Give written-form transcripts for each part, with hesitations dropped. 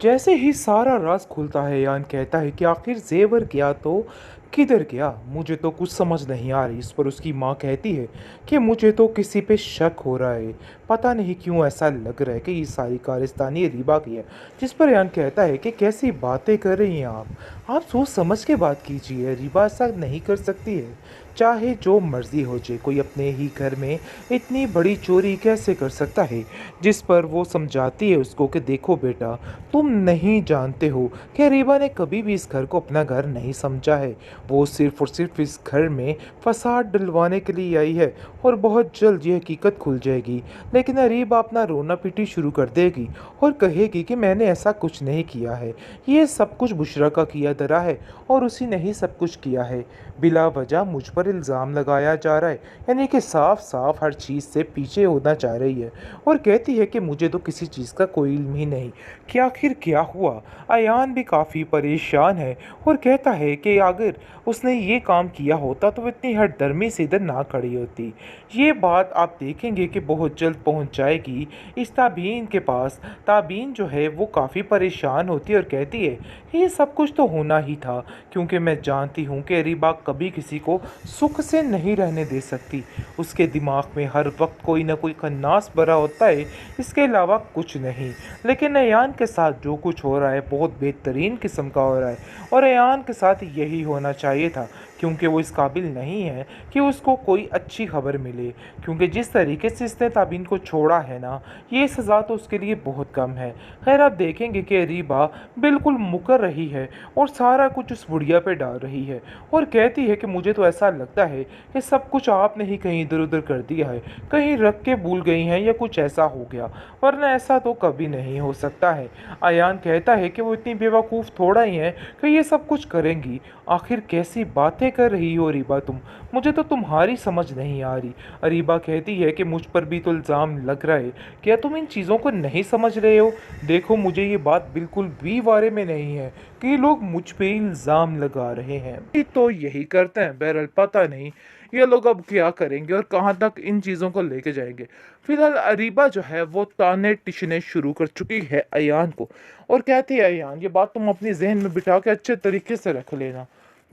जैसे ही सारा राज खुलता है यान कहता है कि आखिर जेवर गया तो किधर गया। मुझे तो कुछ समझ नहीं आ रही। इस पर उसकी माँ कहती है कि मुझे तो किसी पे शक हो रहा है। पता नहीं क्यों ऐसा लग रहा है कि ये सारी कारस्तानी रीबा की है। जिस पर यान कहता है कि कैसी बातें कर रही हैं आप सोच समझ के बात कीजिए। रीबा ऐसा नहीं कर सकती है। चाहे जो मर्जी हो जाए, कोई अपने ही घर में इतनी बड़ी चोरी कैसे कर सकता है। जिस पर वो समझाती है उसको कि देखो बेटा, तुम नहीं जानते हो कि रीबा ने कभी भी इस घर को अपना घर नहीं समझा है। वो सिर्फ और सिर्फ इस घर में फसाद डलवाने के लिए आई है और बहुत जल्द ये हकीकत खुल जाएगी। लेकिन रीबा अपना रोना पीटी शुरू कर देगी और कहेगी कि मैंने ऐसा कुछ नहीं किया है। ये सब कुछ बुशरा का किया धरा है और उसी ने ही सब कुछ किया है। बिला वजह मुझ पर इल्ज़ाम लगाया जा रहा है, यानी कि साफ साफ हर चीज़ से पीछे होना चाह रही है। और कहती है कि मुझे तो किसी चीज़ का कोई इल्म ही नहीं कि आखिर क्या हुआ। अयान भी काफ़ी परेशान है और कहता है कि अगर उसने ये काम किया होता तो वो इतनी हठधर्मी से इधर ना खड़ी होती। ये बात आप देखेंगे कि बहुत जल्द पहुंच जाएगी इस ताबीन के पास। ताबीन जो है वो काफ़ी परेशान होती है और कहती है ये सब कुछ तो होना ही था, क्योंकि मैं जानती हूँ कि रिबा कभी किसी को सुख से नहीं रहने दे सकती। उसके दिमाग में हर वक्त कोई ना कोई खन्नास भरा होता है, इसके अलावा कुछ नहीं। लेकिन अयान के साथ जो कुछ हो रहा है बहुत बेहतरीन किस्म का हो रहा है और अयान के साथ यही होना चाहिए था, क्योंकि वो इस काबिल नहीं है कि उसको कोई अच्छी खबर मिले। क्योंकि जिस तरीके से इसने ताबीन को छोड़ा है ना, ये सज़ा तो उसके लिए बहुत कम है। खैर आप देखेंगे कि रीबा बिल्कुल मुकर रही है और सारा कुछ उस बुढ़िया पे डाल रही है और कहती है कि मुझे तो ऐसा लगता है कि सब कुछ आपने ही कहीं इधर उधर कर दिया है, कहीं रख के भूल गई हैं या कुछ ऐसा हो गया, वरना ऐसा तो कभी नहीं हो सकता है। अयान कहता है कि वो इतनी बेवकूफ़ थोड़ा ही है कि ये सब कुछ करेंगी। आखिर कैसी बातें कर रही हो रीबा तुम, मुझे तो तुम्हारी समझ नहीं आ रही। रीबा कहती है कि मुझ पर भी तो इल्ज़ाम लग रहा है, क्या तुम इन चीज़ों को नहीं समझ रहे हो। देखो मुझे ये बात बिल्कुल भी बारे में नहीं है कि ये लोग मुझ पे इल्ज़ाम लगा रहे हैं। ये तो यही करते हैं। बहरहाल पता नहीं ये लोग अब क्या करेंगे और कहाँ तक इन चीज़ों को लेके जाएंगे। फिलहाल अरीबा जो है वो ताने टिशने शुरू कर चुकी है अयान को और कहती है अयान ये बात तुम अपनी जहन में बिठा के अच्छे तरीके से रख लेना।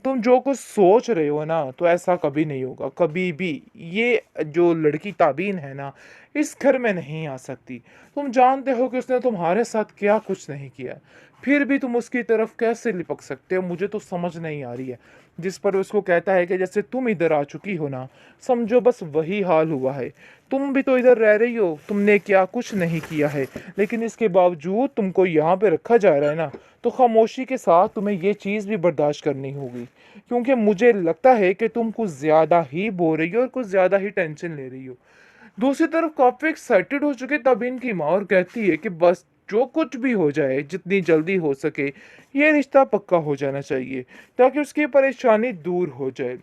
तुम जो कुछ सोच रहे हो ना तो ऐसा कभी नहीं होगा, कभी भी। ये जो लड़की ताबीन है ना, इस घर में नहीं आ सकती। तुम जानते हो कि उसने तुम्हारे साथ क्या कुछ नहीं किया, फिर भी तुम उसकी तरफ कैसे लिपक सकते हो, मुझे तो समझ नहीं आ रही है। जिस पर उसको कहता है कि जैसे तुम इधर आ चुकी हो ना, समझो बस वही हाल हुआ है। तुम भी तो इधर रह रही हो, तुमने क्या कुछ नहीं किया है, लेकिन इसके बावजूद तुमको यहाँ पे रखा जा रहा है ना, तो खामोशी के साथ तुम्हें ये चीज़ भी बर्दाश्त करनी होगी। क्योंकि मुझे लगता है कि तुम कुछ ज़्यादा ही बो रही हो और कुछ ज़्यादा ही टेंशन ले रही हो। दूसरी तरफ काफ़ी एक्साइटेड हो चुके तब इनकी माँ और कहती है कि बस जो कुछ भी हो जाए जितनी जल्दी हो सके ये रिश्ता पक्का हो जाना चाहिए ताकि उसकी परेशानी दूर हो जाए।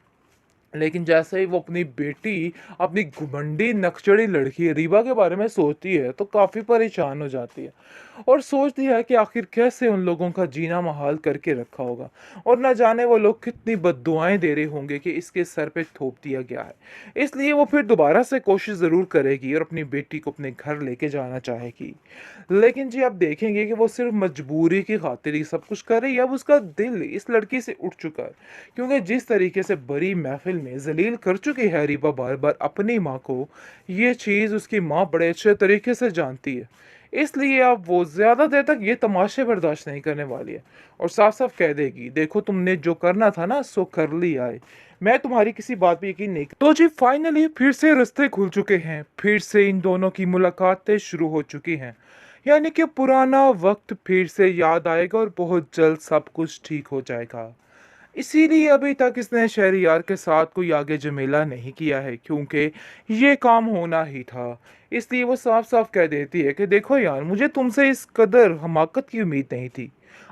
लेकिन जैसे ही वो अपनी बेटी, अपनी घुमंडी नक्चड़ी लड़की रीबा के बारे में सोचती है तो काफ़ी परेशान हो जाती है और सोचती है कि आखिर कैसे उन लोगों का जीना महाल करके रखा होगा और ना जाने वो लोग कितनी बद्दुआएं दे रहे होंगे कि इसके सर पे थोप दिया गया है। इसलिए वो फिर दोबारा से कोशिश ज़रूर करेगी और अपनी बेटी को अपने घर लेके जाना चाहेगी। लेकिन जी आप देखेंगे कि वो सिर्फ मजबूरी की खातिर ही सब कुछ कर रही है। अब उसका दिल इस लड़की से उठ चुका है, क्योंकि जिस तरीके से बड़ी महफिल में जलील कर चुकी है रीबा बार बार अपनी माँ को, ये चीज़ उसकी माँ बड़े अच्छे तरीके से जानती है। इसलिए अब वो ज़्यादा देर तक ये तमाशे बर्दाश्त नहीं करने वाली है और साफ साफ कह देगी देखो तुमने जो करना था ना सो कर लिया है, मैं तुम्हारी किसी बात पे यकीन नहीं। तो जी फाइनली फिर से रास्ते खुल चुके हैं, फिर से इन दोनों की मुलाकातें शुरू हो चुकी हैं। यानी कि पुराना वक्त फिर से याद आएगा और बहुत जल्द सब कुछ ठीक हो जाएगा। इसीलिए अभी तक इसने शहरयार के साथ कोई आगे झमेला नहीं किया है, क्योंकि ये काम होना ही था। इसलिए वो साफ साफ कह देती है कि देखो यार, मुझे तुमसे इस कदर हमाकत की उम्मीद नहीं थी।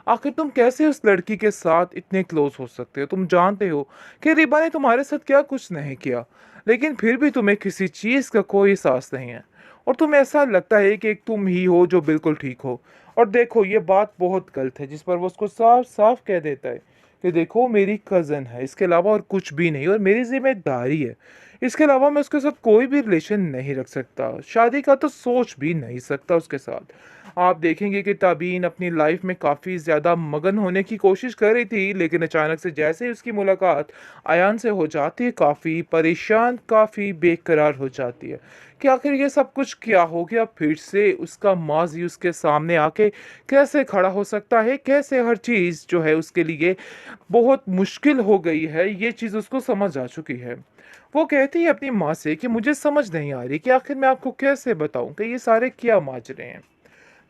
आखिर तुम कैसे उस लड़की के साथ इतने क्लोज हो सकते हो। तुम जानते हो कि रिबा ने तुम्हारे साथ क्या कुछ नहीं किया, लेकिन फिर भी तुम्हें किसी चीज़ का कोई एहसास नहीं है और तुम्हें ऐसा लगता है कि एक तुम ही हो जो बिल्कुल ठीक हो। और देखो ये बात बहुत गलत है। जिस पर वो उसको साफ साफ कह देता है कि देखो मेरी कज़न है, इसके अलावा और कुछ भी नहीं, और मेरी जिम्मेदारी है, इसके अलावा मैं उसके साथ कोई भी रिलेशन नहीं रख सकता, शादी का तो सोच भी नहीं सकता उसके साथ। आप देखेंगे कि ताबीन अपनी लाइफ में काफ़ी ज़्यादा मगन होने की कोशिश कर रही थी, लेकिन अचानक से जैसे ही उसकी मुलाकात अयान से हो जाती है, काफ़ी परेशान, काफ़ी बेकरार हो जाती है कि आखिर ये सब कुछ क्या हो गया फिर से। उसका माज़ी उसके सामने आके कैसे खड़ा हो सकता है, कैसे हर चीज़ जो है उसके लिए बहुत मुश्किल हो गई है, ये चीज़ उसको समझ आ चुकी है। वो कहती है अपनी माँ से कि मुझे समझ नहीं आ रही कि आखिर मैं आपको कैसे बताऊँ कि ये सारे क्या माजरे हैं।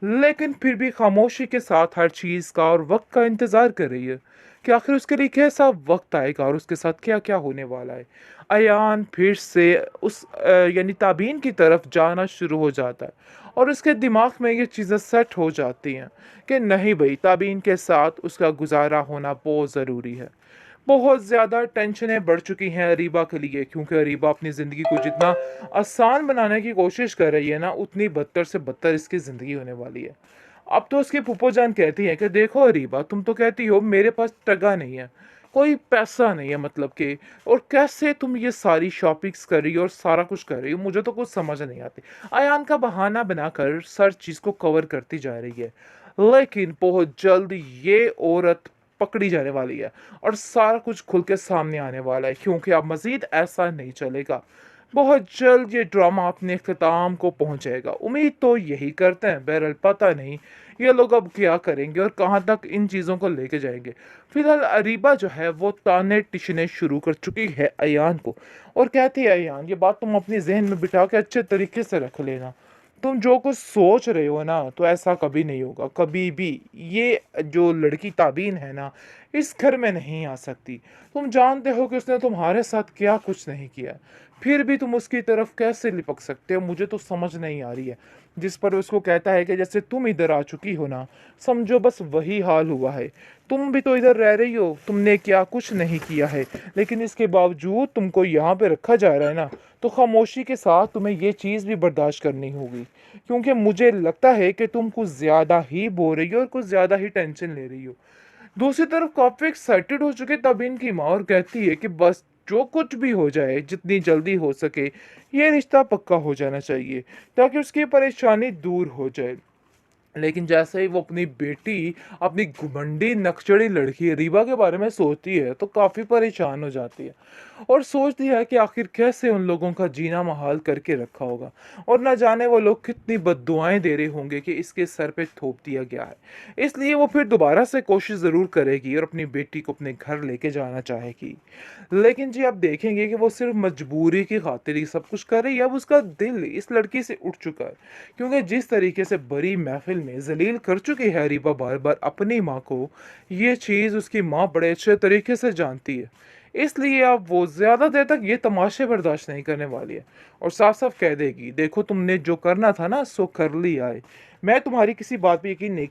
लेकिन फिर भी खामोशी के साथ हर चीज़ का और वक़्त का इंतज़ार कर रही है कि आखिर उसके लिए कैसा वक़्त आएगा और उसके साथ क्या-क्या होने वाला है। अयान फिर से यानी ताबीन की तरफ जाना शुरू हो जाता है और उसके दिमाग में ये चीज़ें सेट हो जाती हैं कि नहीं भई, ताबीन के साथ उसका गुज़ारा होना बहुत ज़रूरी है। बहुत ज़्यादा टेंशनें बढ़ चुकी हैं अरीबा के लिए, क्योंकि अरीबा अपनी ज़िंदगी को जितना आसान बनाने की कोशिश कर रही है ना, उतनी बदतर से बदतर इसकी ज़िंदगी होने वाली है। अब तो उसकी फूफो जान कहती हैं कि देखो अरीबा, तुम तो कहती हो मेरे पास टका नहीं है, कोई पैसा नहीं है मतलब कि, और कैसे तुम ये सारी शॉपिंग्स कर रही हो और सारा कुछ कर रही हो, मुझे तो कुछ समझ नहीं आती। अयान का बहाना बनाकर हर चीज़ को कवर करती जा रही है। लेकिन बहुत जल्द ये औरत पकड़ी जाने वाली है और सारा कुछ खुल के सामने आने वाला है, क्योंकि अब मज़ीद ऐसा नहीं चलेगा। बहुत जल्द ये ड्रामा अपने इख्तिताम को पहुंचेगा। उम्मीद तो यही करते हैं, बहरहाल पता नहीं ये लोग अब क्या करेंगे और कहाँ तक इन चीज़ों को लेके जाएंगे। फिलहाल अरीबा जो है वो ताने टिशने शुरू कर चुकी है अयान को और कहती है, अयान ये बात तुम अपनी जहन में बिठा के अच्छे तरीके से रख लेना। तुम जो कुछ सोच रहे हो ना, तो ऐसा कभी नहीं होगा, कभी भी। ये जो लड़की ताबीन है ना, इस घर में नहीं आ सकती। तुम जानते हो कि उसने तुम्हारे साथ क्या कुछ नहीं किया, फिर भी तुम उसकी तरफ कैसे लिपक सकते हो, मुझे तो समझ नहीं आ रही है। जिस पर उसको कहता है कि जैसे तुम इधर आ चुकी हो ना, समझो बस वही हाल हुआ है। तुम भी तो इधर रह रही हो, तुमने क्या कुछ नहीं किया है, लेकिन इसके बावजूद तुमको यहाँ पे रखा जा रहा है ना, तो खामोशी के साथ तुम्हें ये चीज़ भी बर्दाश्त करनी होगी, क्योंकि मुझे लगता है कि तुम कुछ ज़्यादा ही बोल रही हो और कुछ ज़्यादा ही टेंशन ले रही हो। दूसरी तरफ काफ़ी एक्साइटेड हो चुके तब इनकी माँ और कहती है कि बस जो कुछ भी हो जाए, जितनी जल्दी हो सके ये रिश्ता पक्का हो जाना चाहिए, ताकि उसकी परेशानी दूर हो जाए। लेकिन जैसे ही वो अपनी बेटी, अपनी घुमंडी नकचड़ी लड़की रीबा के बारे में सोचती है, तो काफ़ी परेशान हो जाती है और सोचती है कि आखिर कैसे उन लोगों का जीना महाल करके रखा होगा और ना जाने वो लोग कितनी बद्दुआएं दे रहे होंगे कि इसके सर पे थोप दिया गया है। इसलिए वो फिर दोबारा से कोशिश ज़रूर करेगी और अपनी बेटी को अपने घर लेके जाना चाहेगी। लेकिन जी आप देखेंगे कि वो सिर्फ मजबूरी की खातिर ही सब कुछ कर रही है। अब उसका दिल इस लड़की से उठ चुका है, क्योंकि जिस तरीके से बड़ी महफिल में जलील कर चुकी है रीबा बार बार अपनी माँ को, ये चीज़ उसकी माँ बड़े अच्छे तरीके से जानती है। इसलिए अब वो ज़्यादा देर तक ये तमाशे बर्दाश्त नहीं करने वाली है और साफ साफ कह देगी, देखो तुमने जो करना था ना सो कर लिया है, मैं तुम्हारी किसी बात पे यकीन नहीं